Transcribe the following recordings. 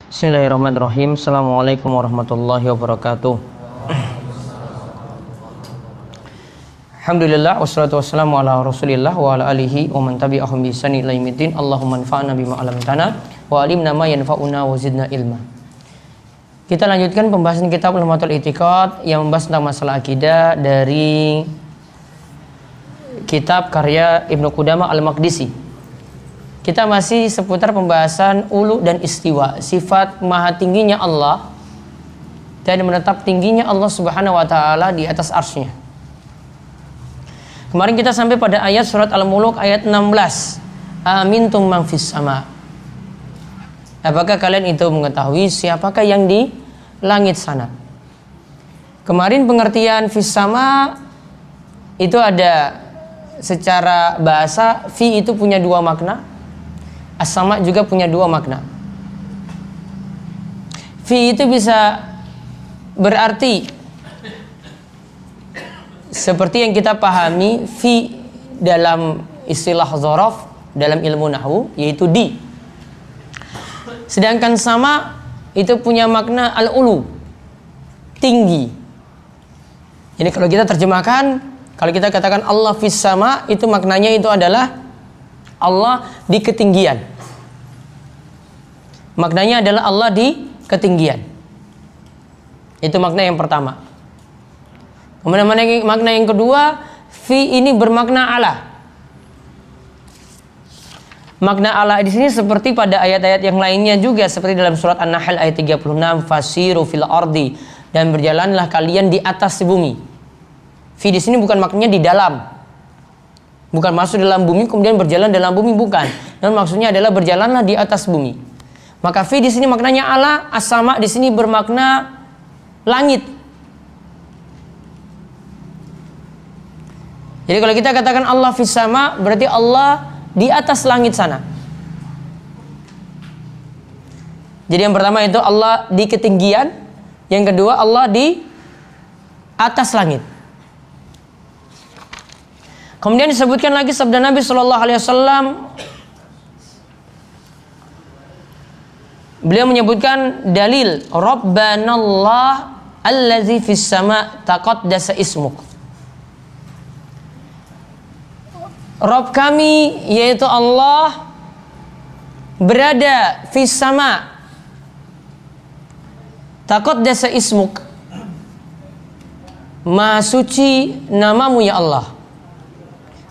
Bismillahirrahmanirrahim. Assalamualaikum warahmatullahi wabarakatuh. Alhamdulillah wassalatu wassalamu ala Rasulillah wa ala alihi wa man tabi'ahum bi ihsan ila yaumil. Allahumma anfa'na bima 'allamtana wa 'allimna ma yanfa'una wa zidna ilma. Kita lanjutkan pembahasan kitab Lum'atul I'tiqad yang membahas tentang masalah akidah dari kitab karya Ibnu Qudamah Al-Maqdisi. Kita masih seputar pembahasan ulu dan istiwa, sifat maha tingginya Allah dan menetap tingginya Allah Subhanahu wa taala di atas arsy-Nya. Kemarin kita sampai pada ayat surat Al-Muluk ayat 16. Amintum man fis sama. Apakah kalian itu mengetahui siapakah yang di langit sana? Kemarin pengertian fis sama itu ada secara bahasa, fi itu punya dua makna. As-sama juga punya dua makna. Fi itu bisa berarti seperti yang kita pahami fi dalam istilah dzaraf dalam ilmu nahwu, yaitu di. Sedangkan sama itu punya makna al-ulu, tinggi. Jadi kalau kita terjemahkan, kalau kita katakan Allah fis sama, itu maknanya itu adalah Allah di ketinggian. Maknanya adalah Allah di ketinggian. Itu makna yang pertama. Kemudian makna yang kedua, fi ini bermakna ala. Makna ala di sini seperti pada ayat-ayat yang lainnya juga, seperti dalam surat An-Nahl ayat 36, fasiru fil ardi, dan berjalanlah kalian di atas bumi. Fi di sini bukan maknanya di dalam. Bukan masuk dalam bumi kemudian berjalan dalam bumi, bukan. Dan maksudnya adalah berjalanlah di atas bumi. Maka fi di sini maknanya ala, as-sama di sini bermakna langit. Jadi kalau kita katakan Allah fis sama, berarti Allah di atas langit sana. Jadi yang pertama itu Allah di ketinggian, yang kedua Allah di atas langit. Kemudian disebutkan lagi sabda Nabi Shallallahu Alaihi Wasallam. Beliau menyebutkan dalil Rabbanallah allazi fis sama taqaddasa ismuk. Rabb kami yaitu Allah berada fis sama taqaddasa ismuk. Maha suci namamu ya Allah.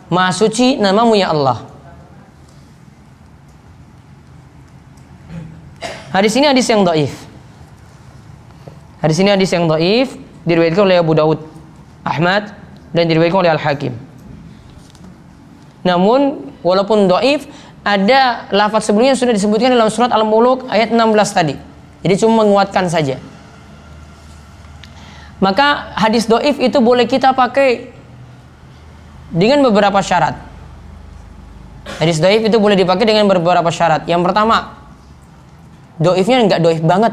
Maha suci namamu ya Allah. Hadis ini hadis yang dhaif. Hadis ini hadis yang dhaif, diriwayatkan oleh Abu Daud, Ahmad, dan diriwayatkan oleh Al-Hakim. Namun walaupun dhaif, ada lafaz sebelumnya sudah disebutkan dalam surat Al-Muluk ayat 16 tadi. Jadi cuma menguatkan saja. Maka hadis dhaif itu boleh kita pakai dengan beberapa syarat. Hadis dhaif itu boleh dipakai dengan beberapa syarat. Yang pertama, dhaifnya enggak dhaif banget.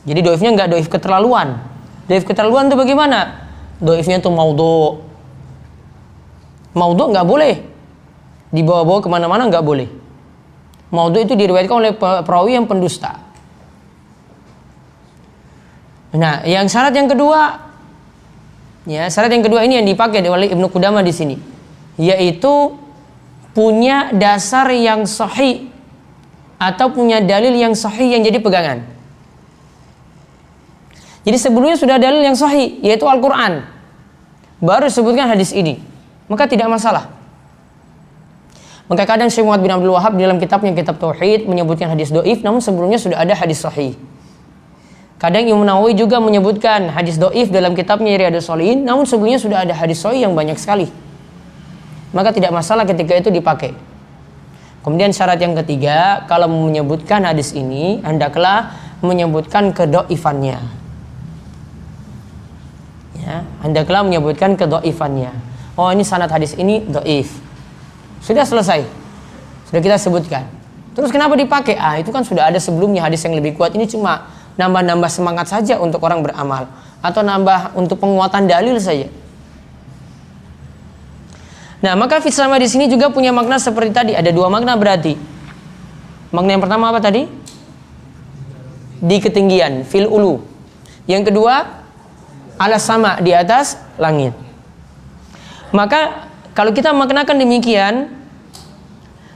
Jadi dhaifnya enggak dhaif keterlaluan. Dhaif keterlaluan itu bagaimana? Dhaifnya itu maudhu. Maudhu enggak boleh dibawa-bawa kemana-mana, enggak boleh. Maudhu itu diriwayatkan oleh perawi yang pendusta. Nah, yang syarat yang kedua, ya, syarat yang kedua ini yang dipakai oleh Ibnu Qudamah di sini, yaitu punya dasar yang sahih atau punya dalil yang sahih yang jadi pegangan. Jadi sebelumnya sudah dalil yang sahih, yaitu Al-Quran, baru disebutkan hadis ini, maka tidak masalah. Maka kadang Syekh Muhammad bin Abdul Wahab dalam kitabnya Kitab Tauhid menyebutkan hadis dhaif, namun sebelumnya sudah ada hadis sahih. Kadang Imam Nawawi juga menyebutkan hadis dhaif dalam kitabnya Riyadhus Shalihin, namun sebelumnya sudah ada hadis sahih yang banyak sekali. Maka tidak masalah ketika itu dipakai. Kemudian syarat yang ketiga, kalau menyebutkan hadis ini, hendaklah menyebutkan kedhaifannya. Ya, hendaklah menyebutkan kedhaifannya. Oh, ini sanad hadis ini dhaif. Sudah selesai. Sudah kita sebutkan. Terus kenapa dipakai? Itu kan sudah ada sebelumnya hadis yang lebih kuat. Ini cuma nambah-nambah semangat saja untuk orang beramal, atau nambah untuk penguatan dalil saja. Nah, maka fis sama di sini juga punya makna seperti tadi. Ada dua makna berarti. Makna yang pertama apa tadi? Di ketinggian, fil ulu. Yang kedua, ala sama, di atas langit. Maka kalau kita maknakan demikian,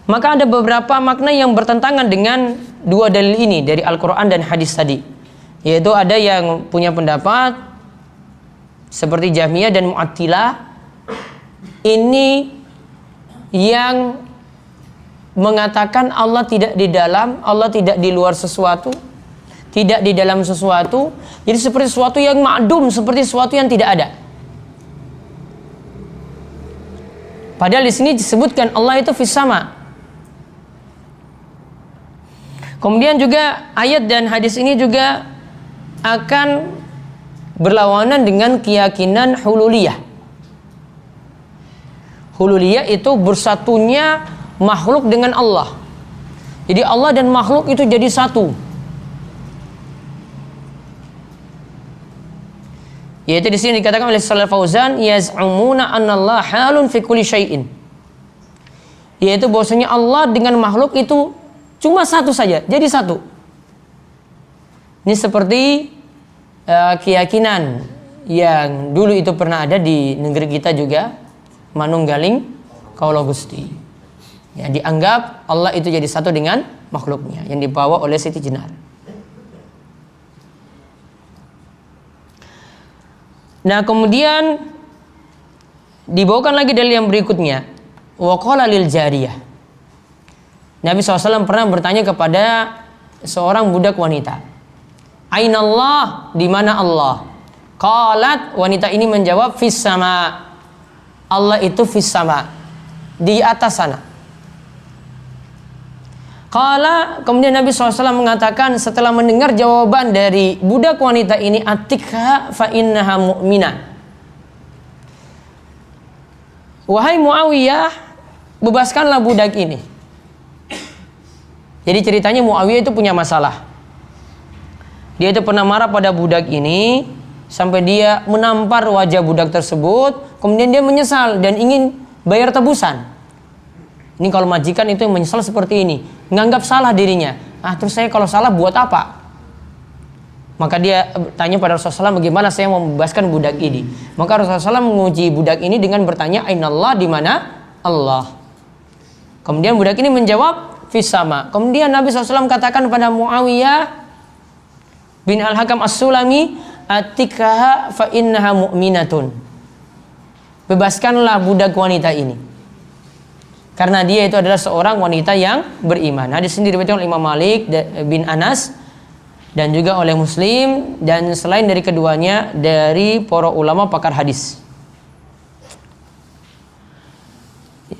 maka ada beberapa makna yang bertentangan dengan dua dalil ini dari Al-Quran dan hadis tadi. Yaitu ada yang punya pendapat seperti Jahmiyah dan Mu'attilah, ini yang mengatakan Allah tidak di dalam, Allah tidak di luar sesuatu, tidak di dalam sesuatu. Jadi seperti sesuatu yang ma'dum, seperti sesuatu yang tidak ada. Padahal di sini disebutkan Allah itu fis sama. Kemudian juga ayat dan hadis ini juga akan berlawanan dengan keyakinan hululiyah. Hululiyah itu bersatunya makhluk dengan Allah. Jadi Allah dan makhluk itu jadi satu. Yaitu di sini dikatakan oleh Shalal Fauzan, yaz'umuna annallaha halun fi kulli syai'in. Yaitu bahwasanya Allah dengan makhluk itu cuma satu saja, jadi satu. Ini seperti keyakinan yang dulu itu pernah ada di negeri kita juga, manunggaling kaula Gusti. Ya, dianggap Allah itu jadi satu dengan makhluknya yang dibawa oleh Siti Jenar. Nah, kemudian dibawakan lagi dalil yang berikutnya. Wa qala lil jariyah. Nabi SAW pernah bertanya kepada seorang budak wanita, Ainallah, di mana Allah? Qalat, wanita ini menjawab, fis sama. Allah itu fis sama, di atas sana. Qala, kemudian Nabi SAW mengatakan setelah mendengar jawaban dari budak wanita ini, atikha fa innaha mu'minah. Wahai Muawiyah, bebaskanlah budak ini. Jadi ceritanya Muawiyah itu punya masalah. Dia itu pernah marah pada budak ini sampai dia menampar wajah budak tersebut. Kemudian dia menyesal dan ingin bayar tebusan. Ini kalau majikan itu yang menyesal seperti ini, menganggap salah dirinya. Terus saya kalau salah buat apa? Maka dia tanya pada Rasulullah SAW, bagaimana saya mau membebaskan budak ini? Maka Rasulullah SAW menguji budak ini dengan bertanya, Ainallah, di mana Allah? Kemudian budak ini menjawab, fis sama. Kemudian Nabi SAW katakan kepada Muawiyah bin Al-Hakam As-Sulami, atikaha fa innaha mu'minatun. Bebaskanlah budak wanita ini, karena dia itu adalah seorang wanita yang beriman. Hadis ini diriwayatkan oleh Imam Malik bin Anas dan juga oleh Muslim, dan selain dari keduanya dari para ulama pakar hadis.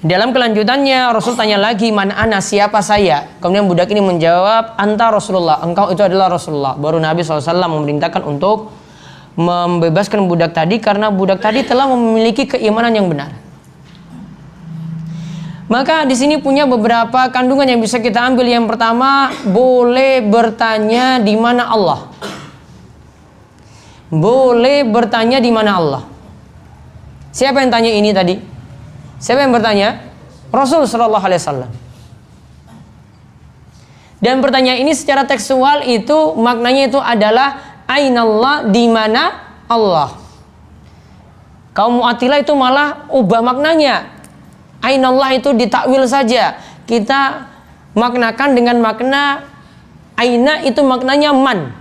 Dalam kelanjutannya Rasul tanya lagi, man ana, siapa saya? Kemudian budak ini menjawab, anta Rasulullah, engkau itu adalah Rasulullah. Baru Nabi SAW memerintahkan untuk membebaskan budak tadi, karena budak tadi telah memiliki keimanan yang benar. Maka di sini punya beberapa kandungan yang bisa kita ambil. Yang pertama, boleh bertanya di mana Allah. Boleh bertanya di mana Allah. Siapa yang tanya ini tadi? Siapa yang bertanya? Rasul sallallahu alaihi wasallam. Dan pertanyaan ini secara tekstual itu maknanya itu adalah ainallah, di mana Allah. Kaum Mu'attilah itu malah ubah maknanya. Ainallah itu ditakwil saja. Kita maknakan dengan makna aina itu maknanya man.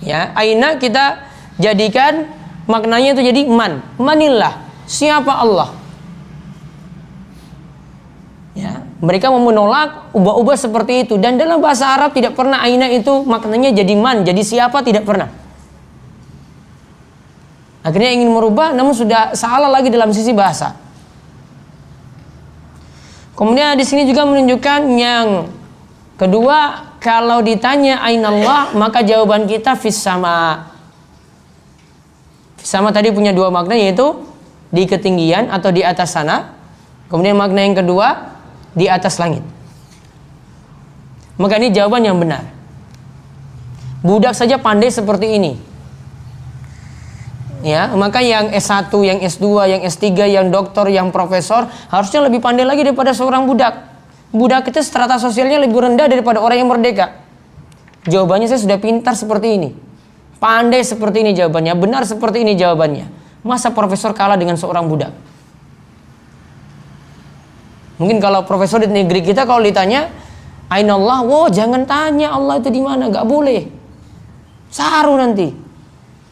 Ya, aina kita jadikan maknanya itu jadi man. Manillah, siapa Allah? Ya, mereka mau menolak, ubah-ubah seperti itu. Dan dalam bahasa Arab tidak pernah aina itu maknanya jadi man, jadi siapa, tidak pernah. Akhirnya ingin merubah, namun sudah salah lagi dalam sisi bahasa. Kemudian di sini juga menunjukkan yang kedua, kalau ditanya ainallah, maka jawaban kita fis sama. Fis sama tadi punya dua makna, yaitu di ketinggian atau di atas sana. Kemudian makna yang kedua, di atas langit. Maka ini jawaban yang benar. Budak saja pandai seperti ini. Ya, maka yang S1, yang S2, yang S3, yang doktor, yang profesor harusnya lebih pandai lagi daripada seorang budak. Budak itu strata sosialnya lebih rendah daripada orang yang merdeka. Jawabannya saya sudah pintar seperti ini, pandai seperti ini jawabannya, benar seperti ini jawabannya. Masa profesor kalah dengan seorang budak? Mungkin kalau profesor di negeri kita kalau ditanya Aina Allah, wow jangan tanya Allah itu di mana, nggak boleh. Saru nanti.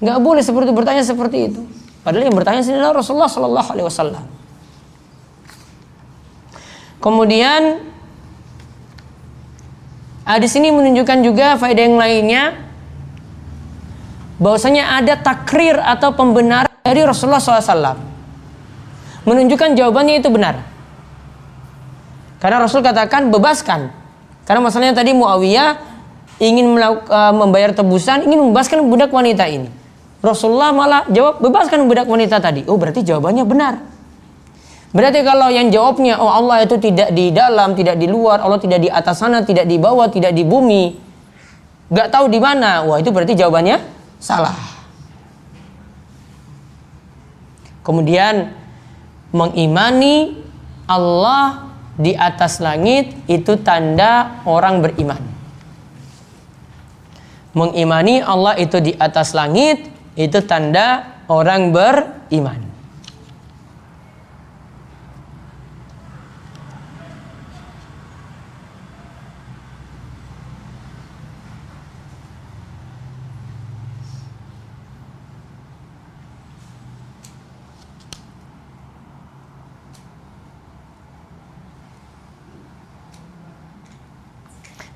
Nggak boleh seperti itu, bertanya seperti itu. Padahal yang bertanya sini adalah Rasulullah Sallallahu Alaihi Wasallam. Kemudian di sini menunjukkan juga faedah yang lainnya, bahwasanya ada takrir atau pembenaran dari Rasulullah SAW, menunjukkan jawabannya itu benar. Karena Rasul katakan bebaskan. Karena masalahnya tadi Muawiyah ingin membayar tebusan, ingin membebaskan budak wanita ini. Rasulullah malah jawab bebaskan budak wanita tadi. Oh berarti jawabannya benar. Berarti kalau yang jawabnya oh Allah itu tidak di dalam, tidak di luar, Allah tidak di atas sana, tidak di bawah, tidak di bumi, nggak tahu di mana, wah itu berarti jawabannya salah. Kemudian mengimani Allah di atas langit itu tanda orang beriman. Mengimani Allah itu di atas langit itu tanda orang beriman.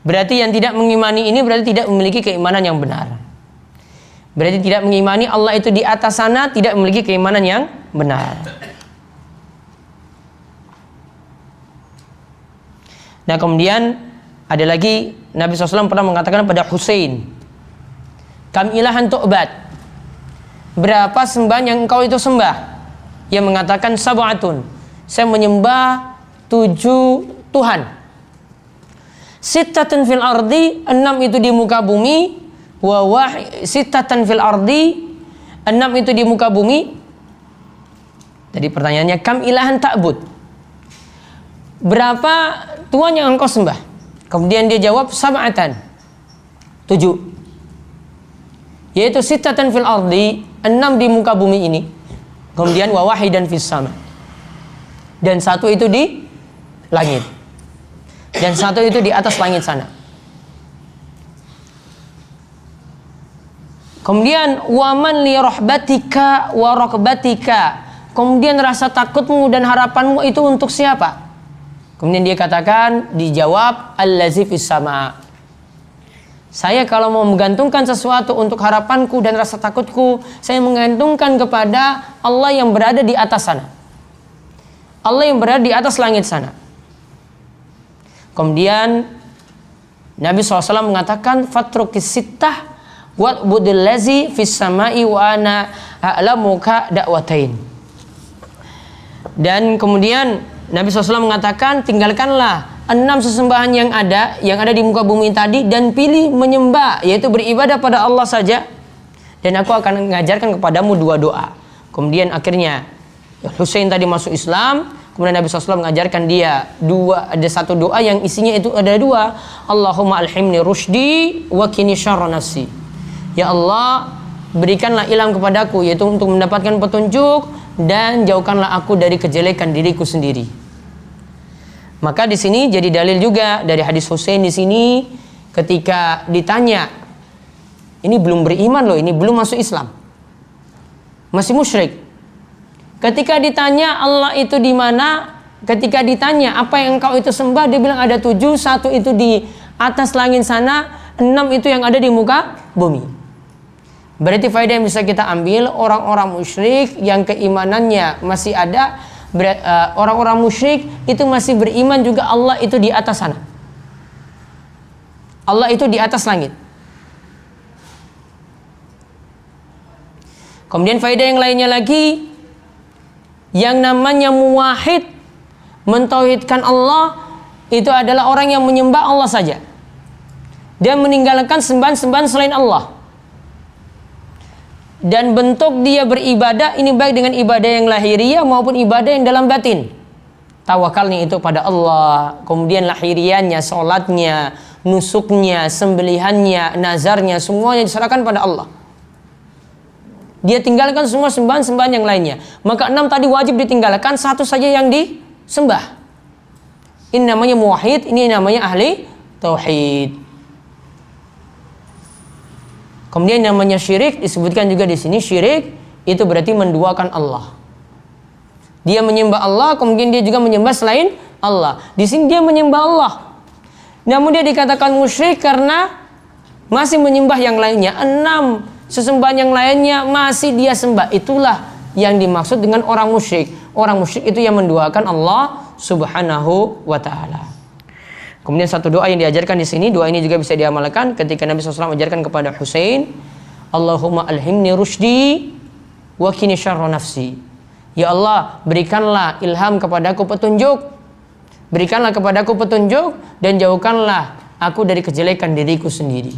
Berarti yang tidak mengimani ini berarti tidak memiliki keimanan yang benar. Berarti tidak mengimani Allah itu di atas sana, tidak memiliki keimanan yang benar. Nah kemudian ada lagi Nabi SAW pernah mengatakan pada Husain, kam ilahan tu'bad, berapa sembahan yang engkau itu sembah? Ia mengatakan sab'atun, saya menyembah 7 Tuhan. Sittatun fil ardi, 6 itu di muka bumi. Sittatan fil ardi, 6 itu di muka bumi. Jadi pertanyaannya kam ilahan ta'bud, berapa Tuhan yang engkau sembah? Kemudian dia jawab sab'atan, 7, yaitu sittatan fil ardi, 6 di muka bumi ini. Kemudian wa wahidan fis sama, dan 1 itu di langit, dan 1 itu di atas langit sana. Kemudian waman li rahbatika wa rakbatika, kemudian rasa takutmu dan harapanmu itu untuk siapa? Kemudian dia katakan, dijawab allazi fis sama, saya kalau mau menggantungkan sesuatu untuk harapanku dan rasa takutku, saya menggantungkan kepada Allah yang berada di atas sana, Allah yang berada di atas langit sana. Kemudian Nabi SAW mengatakan fatrukis sittah wa'budil lazi fis sama'i wa ana a'lamuka da'watain. Dan kemudian Nabi SAW mengatakan tinggalkanlah 6 sesembahan yang ada di muka bumi tadi dan pilih menyembah, yaitu beribadah pada Allah saja, dan aku akan mengajarkan kepadamu 2 doa. Kemudian akhirnya Husain tadi masuk Islam. Kemudian Nabi SAW mengajarkan dia ada 1 doa yang isinya itu ada 2. Allahumma alhimni rusydi wa qini syarra nafsi. Ya Allah, berikanlah ilham kepadaku, yaitu untuk mendapatkan petunjuk, dan jauhkanlah aku dari kejelekan diriku sendiri. Maka di sini jadi dalil juga dari hadis Husain di sini, ketika ditanya, ini belum beriman loh, ini belum masuk Islam, masih musyrik. Ketika ditanya Allah itu di mana, ketika ditanya apa yang engkau itu sembah, dia bilang ada 7, 1 itu di atas langit sana, 6 itu yang ada di muka bumi. Berarti faedah yang bisa kita ambil, orang-orang musyrik yang keimanannya masih ada, orang-orang musyrik itu masih beriman juga Allah itu di atas sana, Allah itu di atas langit. Kemudian faedah yang lainnya lagi, yang namanya muwahhid, mentauhidkan Allah, itu adalah orang yang menyembah Allah saja, dia meninggalkan sembahan-sembahan selain Allah. dan bentuk dia beribadah ini baik dengan ibadah yang lahiriah maupun ibadah yang dalam batin. Tawakalnya itu pada Allah, kemudian lahiriannya, sholatnya, nusuknya, sembelihannya, nazarnya, semuanya diserahkan pada Allah. Dia tinggalkan semua sembahan-sembahan yang lainnya. Maka 6 tadi wajib ditinggalkan, satu saja yang disembah. Ini namanya muwahhid, ini namanya ahli tauhid. Kemudian namanya syirik disebutkan juga di sini, syirik itu berarti menduakan Allah. Dia menyembah Allah, kemudian dia juga menyembah selain Allah. Di sini dia menyembah Allah. Namun dia dikatakan musyrik karena masih menyembah yang lainnya. 6 sesembahan yang lainnya masih dia sembah. Itulah yang dimaksud dengan orang musyrik. Orang musyrik itu yang menduakan Allah Subhanahu wa ta'ala. Kemudian satu doa yang diajarkan di sini, doa ini juga bisa diamalkan ketika Nabi SAW ajarkan kepada Husain, Allahumma alhimni rusydi wa qini syarra nafsi. Ya Allah, berikanlah ilham kepadaku petunjuk. Berikanlah kepadaku petunjuk dan jauhkanlah aku dari kejelekan diriku sendiri.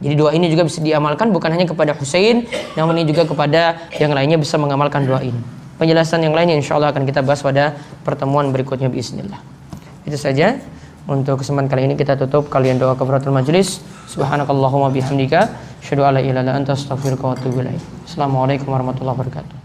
Jadi doa ini juga bisa diamalkan bukan hanya kepada Husain, namun ini juga kepada yang lainnya bisa mengamalkan doa ini. Penjelasan yang lainnya insya Allah akan kita bahas pada pertemuan berikutnya bismillah. Itu saja untuk kesempatan kali ini, kita tutup kalian doa kafaratul majlis. Subhanakallahumma bihamdika asyhadu an la ilaha illa anta astaghfiruka wa atubu ilaik. Assalamualaikum warahmatullahi wabarakatuh.